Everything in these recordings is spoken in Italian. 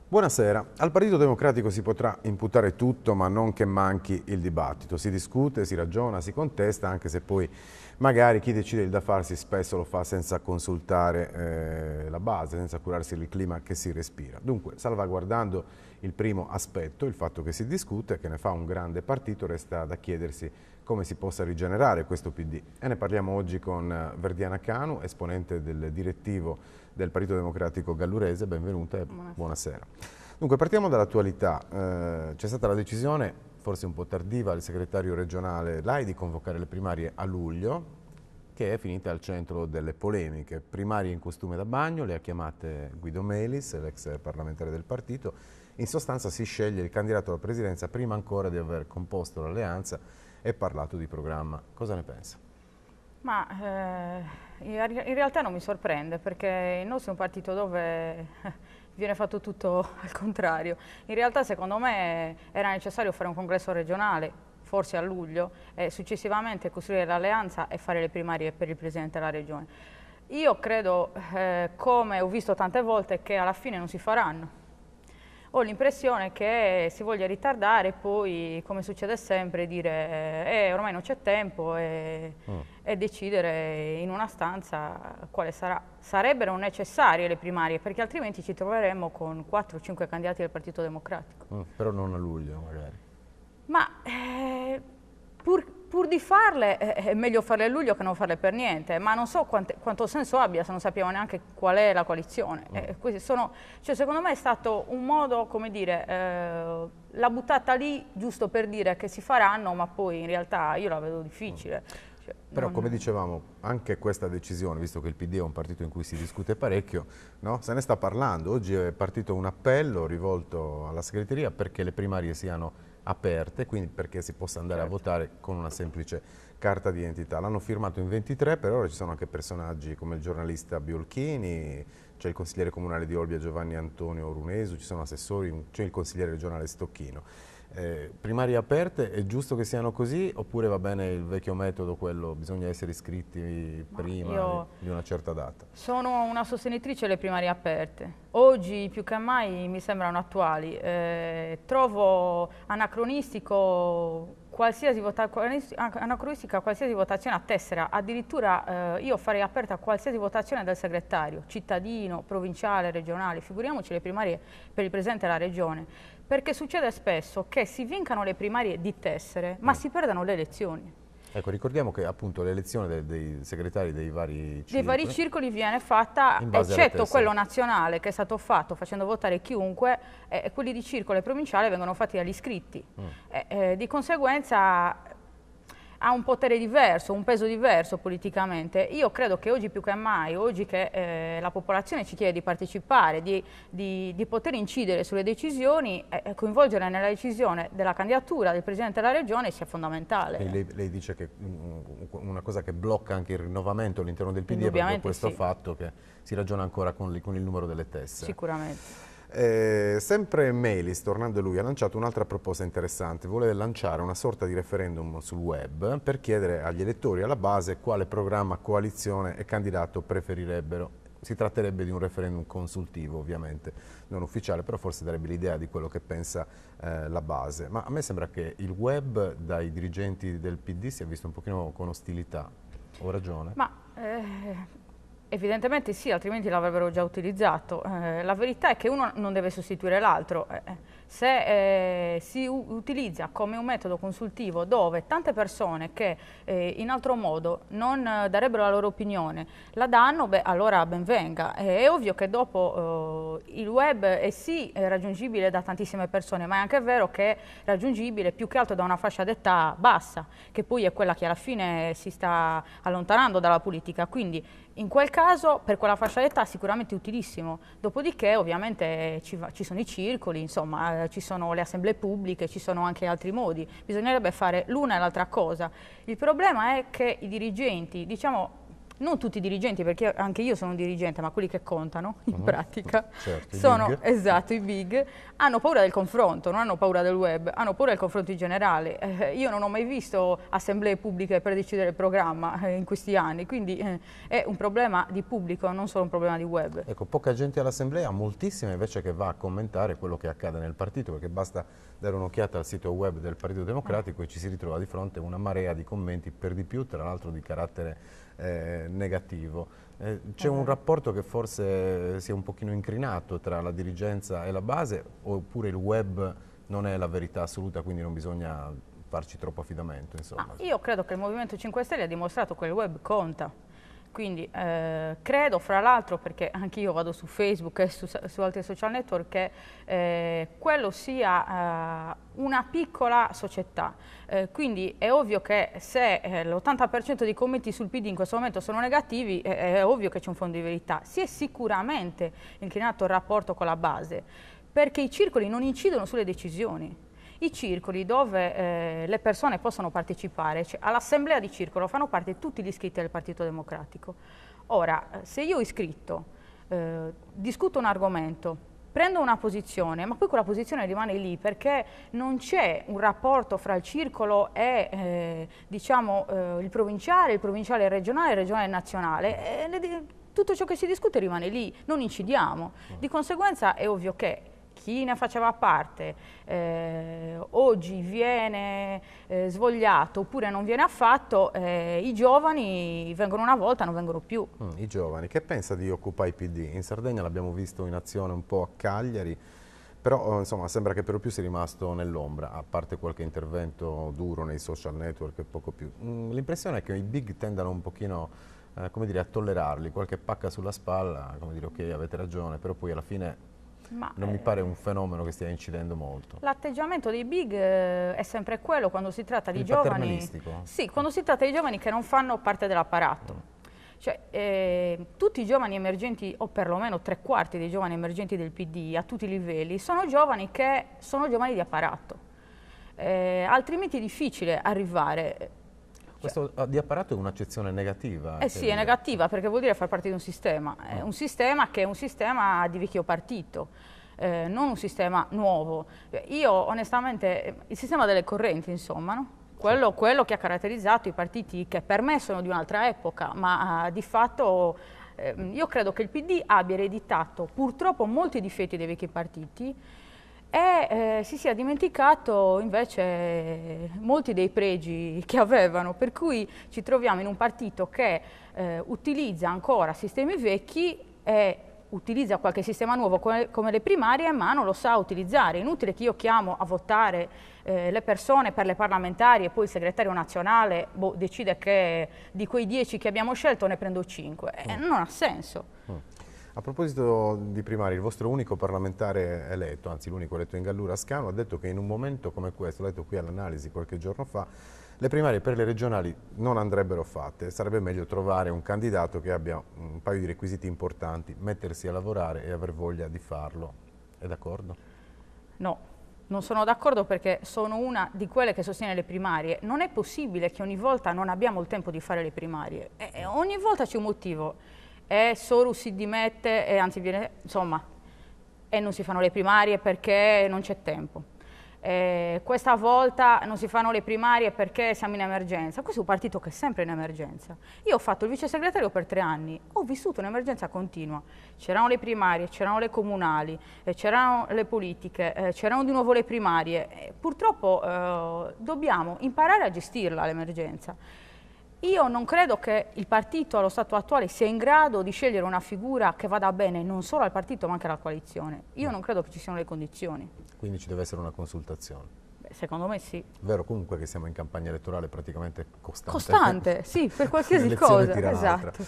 Buonasera. Al Partito Democratico si potrà imputare tutto, ma non che manchi il dibattito. Si discute, si ragiona, si contesta, anche se poi magari chi decide il da farsi spesso lo fa senza consultare la base, senza curarsi il clima che si respira. Dunque, salvaguardando il primo aspetto, il fatto che si discute, che ne fa un grande partito, resta da chiedersi come si possa rigenerare questo PD. E ne parliamo oggi con Verdiana Canu, esponente del direttivo del Partito Democratico Gallurese. Benvenuta e buonasera. Dunque, partiamo dall'attualità. C'è stata la decisione, forse un po' tardiva, del segretario regionale Lai di convocare le primarie a luglio, che è finita al centro delle polemiche. Primarie in costume da bagno, le ha chiamate Guido Melis, l'ex parlamentare del partito. In sostanza si sceglie il candidato alla presidenza prima ancora di aver composto l'alleanza e parlato di programma. Cosa ne pensa? Ma in realtà non mi sorprende, perché il nostro è un partito dove viene fatto tutto al contrario. In realtà secondo me era necessario fare un congresso regionale, forse a luglio, e successivamente costruire l'alleanza e fare le primarie per il Presidente della Regione. Io credo, come ho visto tante volte, che alla fine non si faranno. Ho l'impressione che si voglia ritardare e poi, come succede sempre, dire ormai non c'è tempo e decidere in una stanza quale sarà. Sarebbero necessarie le primarie, perché altrimenti ci troveremmo con 4 o 5 candidati del Partito Democratico. Però non a luglio, magari. Ma pur di farle è meglio farle a luglio che non farle per niente, ma non so quanto senso abbia se non sappiamo neanche qual è la coalizione. Cioè, secondo me è stato un modo, come dire, l'ha buttata lì giusto per dire che si faranno, ma poi in realtà io la vedo difficile. Cioè, però come dicevamo, anche questa decisione, visto che il PD è un partito in cui si discute parecchio, no? Se ne sta parlando. Oggi è partito un appello rivolto alla segreteria perché le primarie siano aperte, quindi perché si possa andare a votare con una semplice carta di identità. L'hanno firmato in 23, per ora ci sono anche personaggi come il giornalista Biolchini, c'è il consigliere comunale di Olbia Giovanni Antonio Runesu, ci sono assessori, c'è il consigliere regionale Stocchino. Primarie aperte, è giusto che siano così oppure va bene il vecchio metodo, quello bisogna essere iscritti prima di una certa data? Sono una sostenitrice delle primarie aperte. Oggi più che mai mi sembrano attuali. Trovo anacronistica qualsiasi votazione a tessera. Addirittura io farei aperta qualsiasi votazione del segretario, cittadino, provinciale, regionale. Figuriamoci le primarie per il Presidente della Regione. Perché succede spesso che si vincano le primarie di tessere, ma si perdano le elezioni. Ecco, ricordiamo che appunto l'elezione dei segretari dei vari circoli viene fatta, eccetto quello nazionale che è stato fatto facendo votare chiunque, quelli di circolo e provinciale vengono fatti dagli iscritti. Di conseguenza ha un potere diverso, un peso diverso politicamente. Io credo che oggi più che mai, oggi che la popolazione ci chiede di partecipare, di poter incidere sulle decisioni, coinvolgere nella decisione della candidatura del Presidente della Regione sia fondamentale. E lei dice che una cosa che blocca anche il rinnovamento all'interno del PD è proprio questo fatto che si ragiona ancora con il numero delle tessere. Sicuramente. Sempre Melis, tornando a lui, ha lanciato un'altra proposta interessante. Vuole lanciare una sorta di referendum sul web per chiedere agli elettori alla base quale programma, coalizione e candidato preferirebbero. Si tratterebbe di un referendum consultivo, ovviamente, non ufficiale, però forse darebbe l'idea di quello che pensa la base. Ma a me sembra che il web dai dirigenti del PD sia visto un pochino con ostilità. Ho ragione? Evidentemente sì, altrimenti l'avrebbero già utilizzato. La verità è che uno non deve sostituire l'altro. Se si utilizza come un metodo consultivo dove tante persone che in altro modo non darebbero la loro opinione la danno, allora ben venga. È ovvio che dopo il web è sì raggiungibile da tantissime persone, ma è anche vero che è raggiungibile più che altro da una fascia d'età bassa, che poi è quella che alla fine si sta allontanando dalla politica. Quindi in quel caso per quella fascia d'età sicuramente utilissimo, dopodiché ovviamente ci sono i circoli, insomma ci sono le assemblee pubbliche, ci sono anche altri modi, bisognerebbe fare l'una e l'altra cosa. Il problema è che i dirigenti, diciamo, non tutti i dirigenti, perché anche io sono un dirigente, ma quelli che contano in pratica certo, sono, big. esatto, i big, hanno paura del confronto, non hanno paura del web, hanno paura del confronto in generale. Io non ho mai visto assemblee pubbliche per decidere il programma in questi anni, quindi è un problema di pubblico, non solo un problema di web. Ecco, poca gente all'assemblea, moltissima invece che va a commentare quello che accade nel partito, perché basta dare un'occhiata al sito web del Partito Democratico e ci si ritrova di fronte a una marea di commenti, per di più, tra l'altro di carattere negativo. C'è un rapporto che forse sia un pochino incrinato tra la dirigenza e la base, oppure il web non è la verità assoluta, quindi non bisogna farci troppo affidamento, insomma. Io credo che il Movimento 5 Stelle ha dimostrato che il web conta. Quindi credo, fra l'altro, perché anche io vado su Facebook e su altri social network, che quello sia una piccola società. Quindi è ovvio che se l'80% dei commenti sul PD in questo momento sono negativi, è ovvio che c'è un fondo di verità. Si è sicuramente inclinato il rapporto con la base, perché i circoli non incidono sulle decisioni. I circoli dove le persone possono partecipare, cioè all'assemblea di circolo fanno parte tutti gli iscritti del Partito Democratico. Ora, se io iscritto discuto un argomento, prendo una posizione, ma poi quella posizione rimane lì perché non c'è un rapporto fra il circolo e il provinciale il regionale, il regionale e il nazionale. Tutto ciò che si discute rimane lì, non incidiamo. Di conseguenza è ovvio che chi ne faceva parte oggi viene svogliato oppure non viene affatto, i giovani vengono una volta, non vengono più. I giovani, che pensa di Occupy PD? In Sardegna l'abbiamo visto in azione un po' a Cagliari, però insomma sembra che per lo più sia rimasto nell'ombra, a parte qualche intervento duro nei social network e poco più. L'impressione è che i big tendano un pochino come dire, a tollerarli, qualche pacca sulla spalla, come dire ok avete ragione, però poi alla fine non mi pare un fenomeno che stia incidendo molto. L'atteggiamento dei big è sempre quello quando si tratta di giovani. Paternalistico? Sì, quando si tratta di giovani che non fanno parte dell'apparato. Cioè, tutti i giovani emergenti, o perlomeno 3/4 dei giovani emergenti del PD a tutti i livelli, sono giovani che sono giovani di apparato. Altrimenti è difficile arrivare. Questo di apparato è un'accezione negativa? Sì, è negativa perché vuol dire far parte di un sistema. È un sistema che è un sistema di vecchio partito, non un sistema nuovo. Io onestamente, il sistema delle correnti insomma, no? Quello che ha caratterizzato i partiti che per me sono di un'altra epoca, ma di fatto io credo che il PD abbia ereditato purtroppo molti difetti dei vecchi partiti e si sia dimenticato invece molti dei pregi che avevano, per cui ci troviamo in un partito che utilizza ancora sistemi vecchi e utilizza qualche sistema nuovo come le primarie, ma non lo sa utilizzare. È inutile che io chiamo a votare le persone per le parlamentari e poi il segretario nazionale decide che di quei 10 che abbiamo scelto ne prendo 5. Non ha senso. A proposito di primari, il vostro unico parlamentare eletto, anzi l'unico eletto in Gallura, Ascano, ha detto che in un momento come questo, l'ho detto qui all'Analisi qualche giorno fa, le primarie per le regionali non andrebbero fatte, sarebbe meglio trovare un candidato che abbia un paio di requisiti importanti, mettersi a lavorare e aver voglia di farlo. È d'accordo? No, non sono d'accordo perché sono una di quelle che sostiene le primarie. Non è possibile che ogni volta non abbiamo il tempo di fare le primarie, ogni volta c'è un motivo. Sorus si dimette e anzi viene, insomma, e non si fanno le primarie perché non c'è tempo. Questa volta non si fanno le primarie perché siamo in emergenza. Questo è un partito che è sempre in emergenza. Io ho fatto il vice segretario per 3 anni, ho vissuto un'emergenza continua. C'erano le primarie, c'erano le comunali, c'erano le politiche, c'erano di nuovo le primarie. Purtroppo dobbiamo imparare a gestirla l'emergenza. Io non credo che il partito allo stato attuale sia in grado di scegliere una figura che vada bene non solo al partito ma anche alla coalizione. Io non credo che ci siano le condizioni. Quindi ci deve essere una consultazione. Secondo me sì. Vero comunque che siamo in campagna elettorale praticamente costante. Costante, sì, per qualsiasi cosa. Esatto.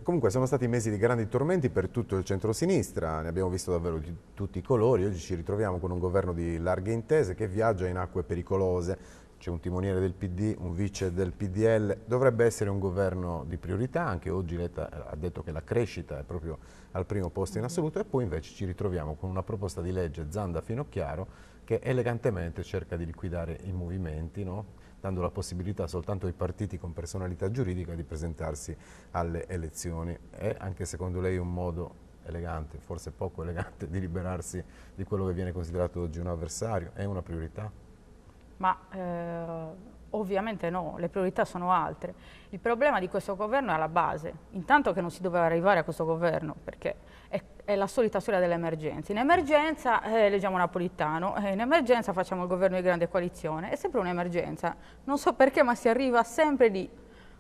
Comunque sono stati mesi di grandi tormenti per tutto il centro-sinistra, ne abbiamo visto davvero di tutti i colori. Oggi ci ritroviamo con un governo di larghe intese che viaggia in acque pericolose. c'è un timoniere del PD, un vice del PDL, dovrebbe essere un governo di priorità, anche oggi Letta ha detto che la crescita è proprio al primo posto in assoluto, e poi invece ci ritroviamo con una proposta di legge Zanda-Finocchiaro che elegantemente cerca di liquidare i movimenti, no? Dando la possibilità soltanto ai partiti con personalità giuridica di presentarsi alle elezioni. È anche secondo lei un modo elegante, forse poco elegante, di liberarsi di quello che viene considerato oggi un avversario? È una priorità? Ma ovviamente no, le priorità sono altre. Il problema di questo governo è alla base, intanto che non si doveva arrivare a questo governo, perché è la solita storia dell'emergenza. In emergenza leggiamo Napolitano, in emergenza facciamo il governo di grande coalizione, è sempre un'emergenza. Non so perché, ma si arriva sempre lì.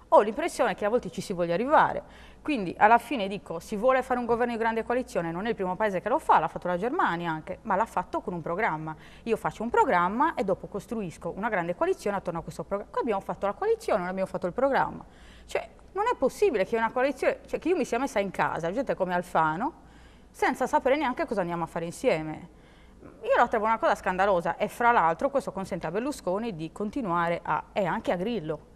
Ho l'impressione che a volte ci si voglia arrivare, quindi alla fine dico, si vuole fare un governo di grande coalizione, non è il primo paese che lo fa, l'ha fatto la Germania anche, ma l'ha fatto con un programma. Io faccio un programma e dopo costruisco una grande coalizione attorno a questo programma. Qua abbiamo fatto la coalizione, non abbiamo fatto il programma. Cioè, non è possibile che una coalizione, cioè che io mi sia messa in casa, gente come Alfano, senza sapere neanche cosa andiamo a fare insieme. Io la trovo una cosa scandalosa e fra l'altro questo consente a Berlusconi di continuare e anche a Grillo,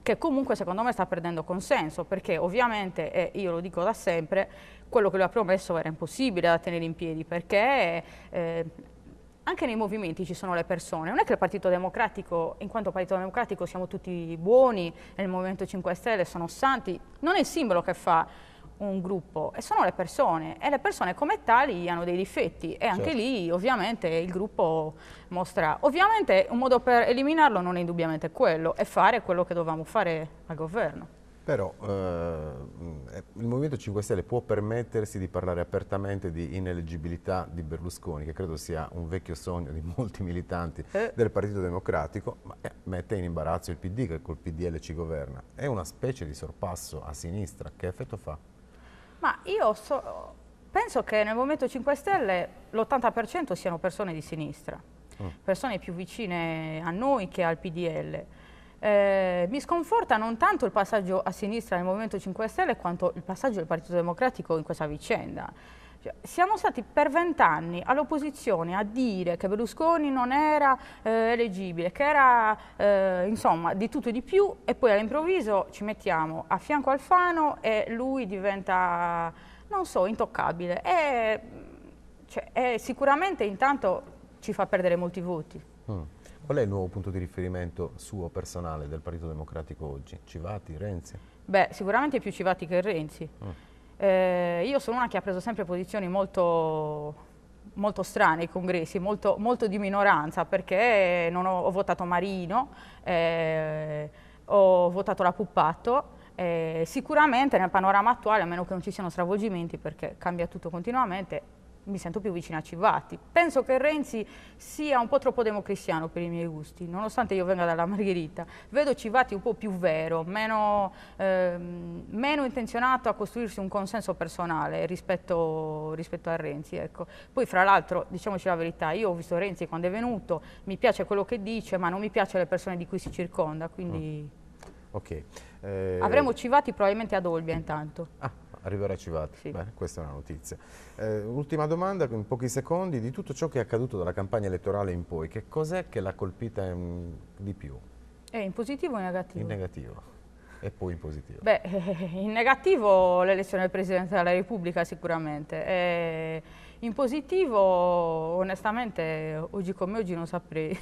che comunque secondo me sta perdendo consenso, perché ovviamente, e io lo dico da sempre, quello che lui ha promesso era impossibile da tenere in piedi, perché anche nei movimenti ci sono le persone, non è che il Partito Democratico, in quanto Partito Democratico siamo tutti buoni, e il Movimento 5 Stelle sono santi, non è il simbolo che fa un gruppo, e sono le persone, e le persone come tali hanno dei difetti, e anche Certo. lì ovviamente il gruppo mostra, ovviamente un modo per eliminarlo non è indubbiamente quello, è fare quello che dovevamo fare al governo. Però il Movimento 5 Stelle può permettersi di parlare apertamente di ineleggibilità di Berlusconi, che credo sia un vecchio sogno di molti militanti del Partito Democratico, ma mette in imbarazzo il PD che col PDL ci governa. È una specie di sorpasso a sinistra, che effetto fa? Ma io penso che nel Movimento 5 Stelle l'80% siano persone di sinistra, persone più vicine a noi che al PDL. Mi sconforta non tanto il passaggio a sinistra nel Movimento 5 Stelle quanto il passaggio del Partito Democratico in questa vicenda. Cioè, siamo stati per 20 anni all'opposizione a dire che Berlusconi non era eleggibile, che era insomma di tutto e di più, e poi all'improvviso ci mettiamo a fianco Alfano e lui diventa, non so, intoccabile. E sicuramente intanto ci fa perdere molti voti. Qual è il nuovo punto di riferimento suo personale del Partito Democratico oggi? Civati, Renzi? Beh, sicuramente più Civati che Renzi. Io sono una che ha preso sempre posizioni molto strane ai congressi, molto di minoranza, perché non ho votato Marino, ho votato la Puppato. Sicuramente nel panorama attuale, a meno che non ci siano stravolgimenti, perché cambia tutto continuamente, mi sento più vicina a Civati. Penso che Renzi sia un po' troppo democristiano per i miei gusti, nonostante io venga dalla Margherita. Vedo Civati un po' più vero, meno intenzionato a costruirsi un consenso personale rispetto a Renzi. Ecco. Poi fra l'altro, diciamoci la verità, io ho visto Renzi quando è venuto, mi piace quello che dice, ma non mi piace le persone di cui si circonda, quindi Ok. avremo Civati probabilmente ad Olbia intanto. Arriverà Civati, Sì. bene, questa è una notizia. Ultima domanda, in pochi secondi, di tutto ciò che è accaduto dalla campagna elettorale in poi, che cos'è che l'ha colpita di più? In positivo o in negativo? In negativo e poi in positivo. Beh, in negativo l'elezione del Presidente della Repubblica sicuramente, in positivo onestamente oggi come oggi non saprei.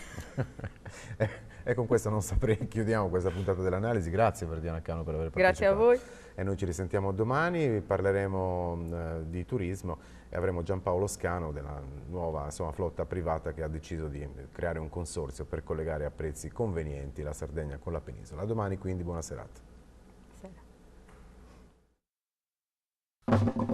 E con questo non saprei, chiudiamo questa puntata dell'analisi. Grazie per Diana Cano per aver partecipato. Grazie a voi. E noi ci risentiamo domani, parleremo di turismo e avremo Giampaolo Scano della nuova flotta privata che ha deciso di creare un consorzio per collegare a prezzi convenienti la Sardegna con la penisola. A domani quindi, buona serata. Buonasera.